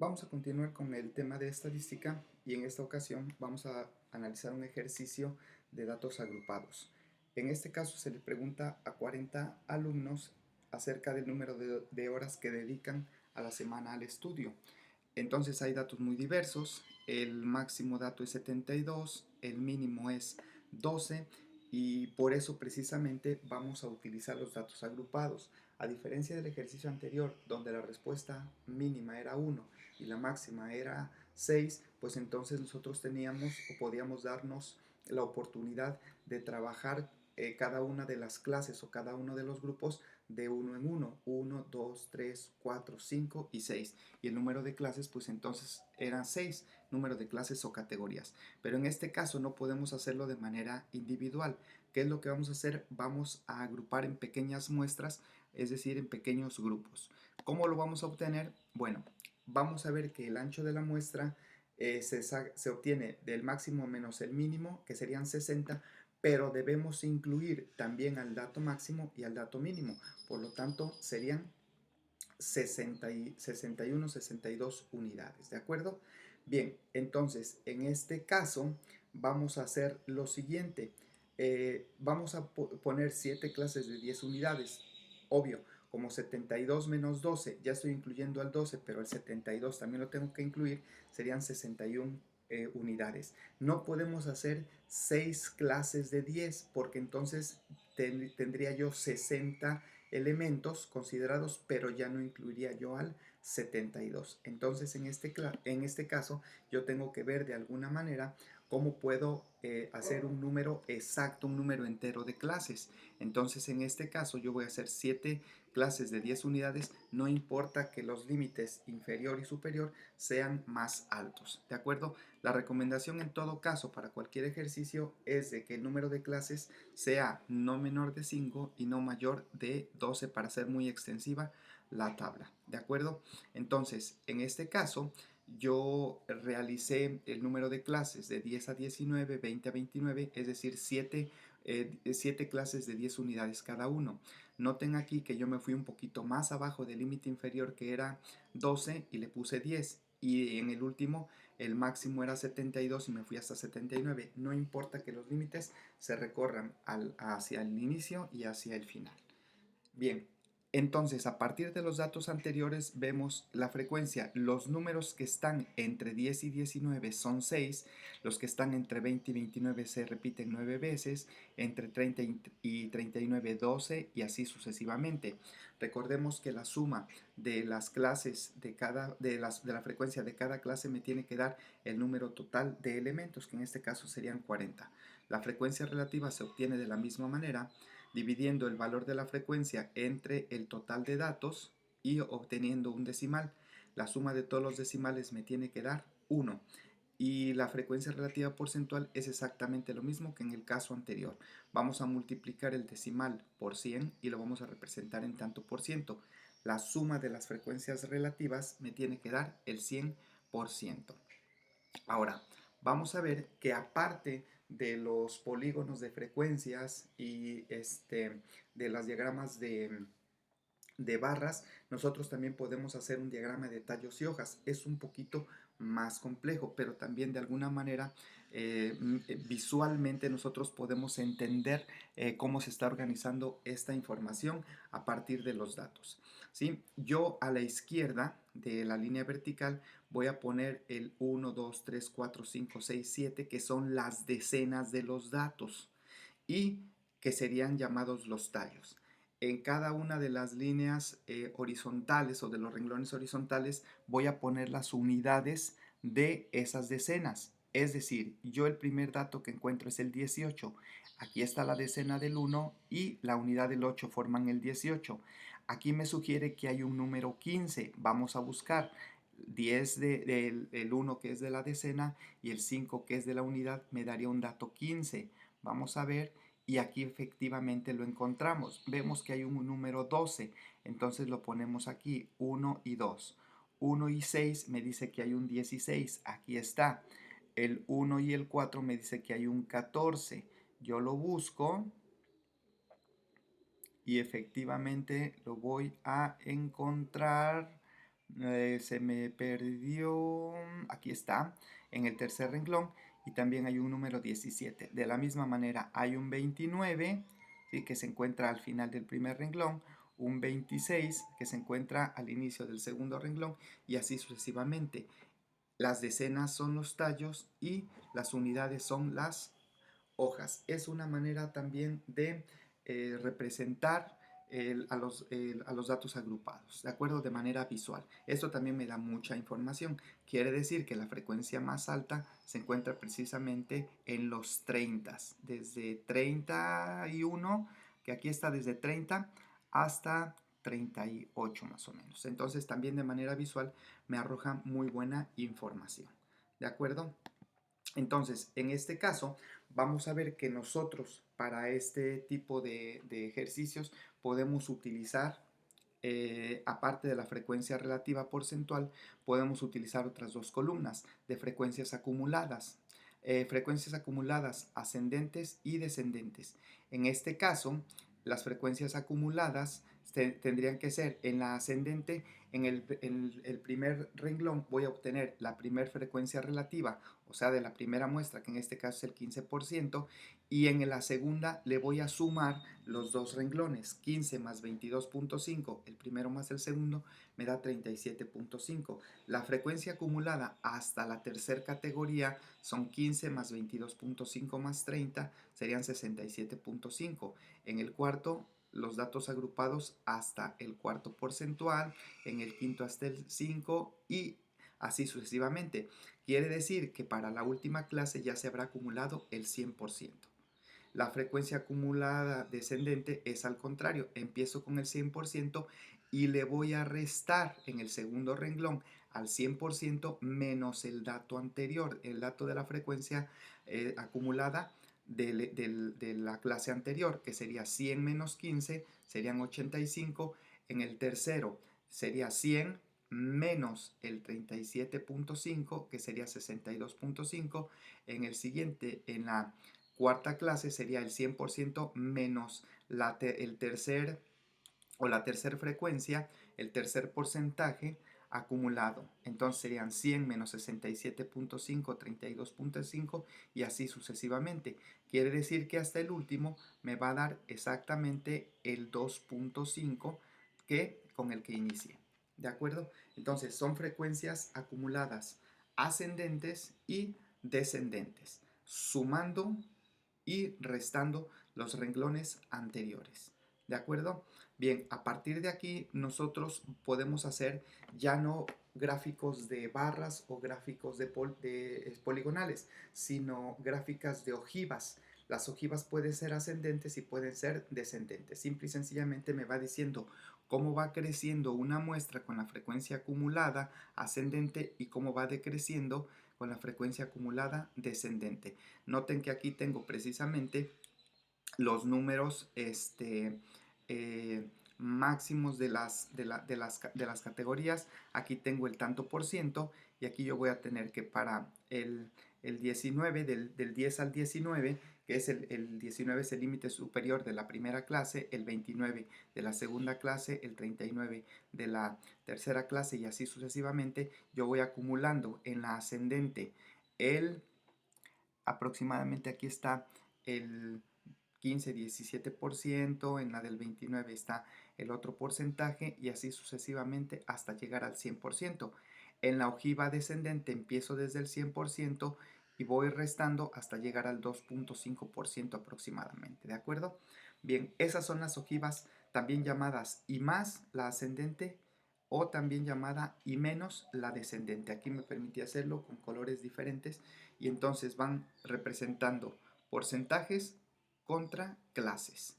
Vamos a continuar con el tema de estadística y en esta ocasión vamos a analizar un ejercicio de datos agrupados. En este caso se le pregunta a 40 alumnos acerca del número de horas que dedican a la semana al estudio. Entonces hay datos muy diversos, el máximo dato es 72, el mínimo es 12 y por eso precisamente vamos a utilizar los datos agrupados. A diferencia del ejercicio anterior donde la respuesta mínima era 1 y la máxima era 6, pues entonces nosotros teníamos o podíamos darnos la oportunidad de trabajar cada una de las clases o cada uno de los grupos de uno en uno, 1, 2, 3, 4, 5 y 6. Y el número de clases, pues entonces eran 6 número de clases o categorías. Pero en este caso no podemos hacerlo de manera individual. ¿Qué es lo que vamos a hacer? Vamos a agrupar en pequeñas muestras, es decir, en pequeños grupos. ¿Cómo lo vamos a obtener? Bueno, vamos a ver que el ancho de la muestra se obtiene del máximo menos el mínimo, que serían 60, pero debemos incluir también al dato máximo y al dato mínimo. Por lo tanto, serían 61, 62 unidades, ¿de acuerdo? Bien, entonces, en este caso, vamos a hacer lo siguiente. Vamos a poner 7 clases de 10 unidades. Obvio, como 72 menos 12, ya estoy incluyendo al 12, pero el 72 también lo tengo que incluir, serían 61 unidades. No podemos hacer 6 clases de 10 porque entonces tendría yo 60 elementos considerados, pero ya no incluiría yo al 72. Entonces, en este caso, yo tengo que ver de alguna manera cómo puedo hacer un número exacto, un número entero de clases. Entonces, en este caso, yo voy a hacer 7 clases de 10 unidades, no importa que los límites inferior y superior sean más altos, ¿de acuerdo? La recomendación en todo caso para cualquier ejercicio es de que el número de clases sea no menor de 5 y no mayor de 12 para ser muy extensiva la tabla, ¿de acuerdo? Entonces, en este caso, yo realicé el número de clases de 10 a 19, 20 a 29, es decir, 7 clases de 10 unidades cada uno. Noten aquí que yo me fui un poquito más abajo del límite inferior que era 12 y le puse 10. Y en el último el máximo era 72 y me fui hasta 79. No importa que los límites se recorran hacia el inicio y hacia el final. Bien, entonces a partir de los datos anteriores vemos la frecuencia. Los números que están entre 10 y 19 son 6, los que están entre 20 y 29 se repiten 9 veces, entre 30 y 39 12 y así sucesivamente. Recordemos que la suma de las clases de la frecuencia de cada clase me tiene que dar el número total de elementos, que en este caso serían 40. La frecuencia relativa se obtiene de la misma manera dividiendo el valor de la frecuencia entre el total de datos y obteniendo un decimal. La suma de todos los decimales me tiene que dar 1. Y la frecuencia relativa porcentual es exactamente lo mismo que en el caso anterior. Vamos a multiplicar el decimal por 100 y lo vamos a representar en tanto por ciento. La suma de las frecuencias relativas me tiene que dar el 100%. Ahora, vamos a ver que aparte de los polígonos de frecuencias y de las diagramas de barras, nosotros también podemos hacer un diagrama de tallos y hojas. Es un poquito más complejo, pero también de alguna manera visualmente nosotros podemos entender cómo se está organizando esta información a partir de los datos. ¿Sí? Yo a la izquierda de la línea vertical voy a poner el 1, 2, 3, 4, 5, 6, 7, que son las decenas de los datos y que serían llamados los tallos. En cada una de las líneas horizontales o de los renglones horizontales voy a poner las unidades de esas decenas. Es decir, yo el primer dato que encuentro es el 18. Aquí está la decena del 1 y la unidad del 8 forman el 18. Aquí me sugiere que hay un número 15. Vamos a buscar 10 del 1 que es de la decena y el 5 que es de la unidad me daría un dato 15. Vamos a ver y aquí efectivamente lo encontramos. Vemos que hay un número 12, entonces lo ponemos aquí, 1 y 2. 1 y 6 me dice que hay un 16, aquí está. El 1 y el 4 me dice que hay un 14. Yo lo busco y efectivamente lo voy a encontrar. Se me perdió, aquí está, en el tercer renglón, y también hay un número 17. De la misma manera hay un 29, ¿sí?, que se encuentra al final del primer renglón, un 26 que se encuentra al inicio del segundo renglón, y así sucesivamente. Las decenas son los tallos y las unidades son las hojas. Es una manera también de representar a los datos agrupados, ¿de acuerdo? De manera visual. Esto también me da mucha información. Quiere decir que la frecuencia más alta se encuentra precisamente en los 30, desde 31, que aquí está desde 30 hasta 38 más o menos. Entonces también de manera visual me arroja muy buena información, ¿de acuerdo? Entonces, en este caso, vamos a ver que nosotros para este tipo de ejercicios podemos utilizar, aparte de la frecuencia relativa porcentual, podemos utilizar otras dos columnas de frecuencias acumuladas. Frecuencias acumuladas ascendentes y descendentes. En este caso, las frecuencias acumuladas tendrían que ser en la ascendente. En el primer renglón voy a obtener la primera frecuencia relativa, o sea, de la primera muestra, que en este caso es el 15%, y en la segunda le voy a sumar los dos renglones, 15 más 22.5, el primero más el segundo, me da 37.5. La frecuencia acumulada hasta la tercera categoría son 15 más 22.5 más 30, serían 67.5. En el cuarto, los datos agrupados hasta el cuarto porcentual, en el quinto hasta el 5 y así sucesivamente. Quiere decir que para la última clase ya se habrá acumulado el 100%. La frecuencia acumulada descendente es al contrario, empiezo con el 100% y le voy a restar en el segundo renglón al 100% menos el dato anterior, el dato de la frecuencia acumulada de la clase anterior, que sería 100 menos 15, serían 85. En el tercero sería 100 menos el 37.5, que sería 62.5. En el siguiente, en la cuarta clase, sería el 100% menos el tercer o la tercera frecuencia, el tercer porcentaje acumulado. Entonces serían 100 menos 67.5, 32.5 y así sucesivamente. Quiere decir que hasta el último me va a dar exactamente el 2.5 con el que inicié. ¿De acuerdo? Entonces son frecuencias acumuladas ascendentes y descendentes, sumando y restando los renglones anteriores. ¿De acuerdo? Bien, a partir de aquí nosotros podemos hacer ya no gráficos de barras o gráficos de poligonales, sino gráficas de ojivas. Las ojivas pueden ser ascendentes y pueden ser descendentes. Simple y sencillamente me va diciendo cómo va creciendo una muestra con la frecuencia acumulada ascendente y cómo va decreciendo con la frecuencia acumulada descendente. Noten que aquí tengo precisamente los números máximos de las categorías. Aquí tengo el tanto por ciento y aquí yo voy a tener que para el 19, del 10 al 19, que es el 19 es el límite superior de la primera clase, el 29 de la segunda clase, el 39 de la tercera clase y así sucesivamente, yo voy acumulando en la ascendente aproximadamente aquí está el 15-17%, en la del 29 está el otro porcentaje y así sucesivamente hasta llegar al 100%. En la ojiva descendente empiezo desde el 100% y voy restando hasta llegar al 2.5% aproximadamente, ¿de acuerdo? Bien, esas son las ojivas también llamadas y más la ascendente o también llamada y menos la descendente. Aquí me permití hacerlo con colores diferentes y entonces van representando porcentajes contra clases.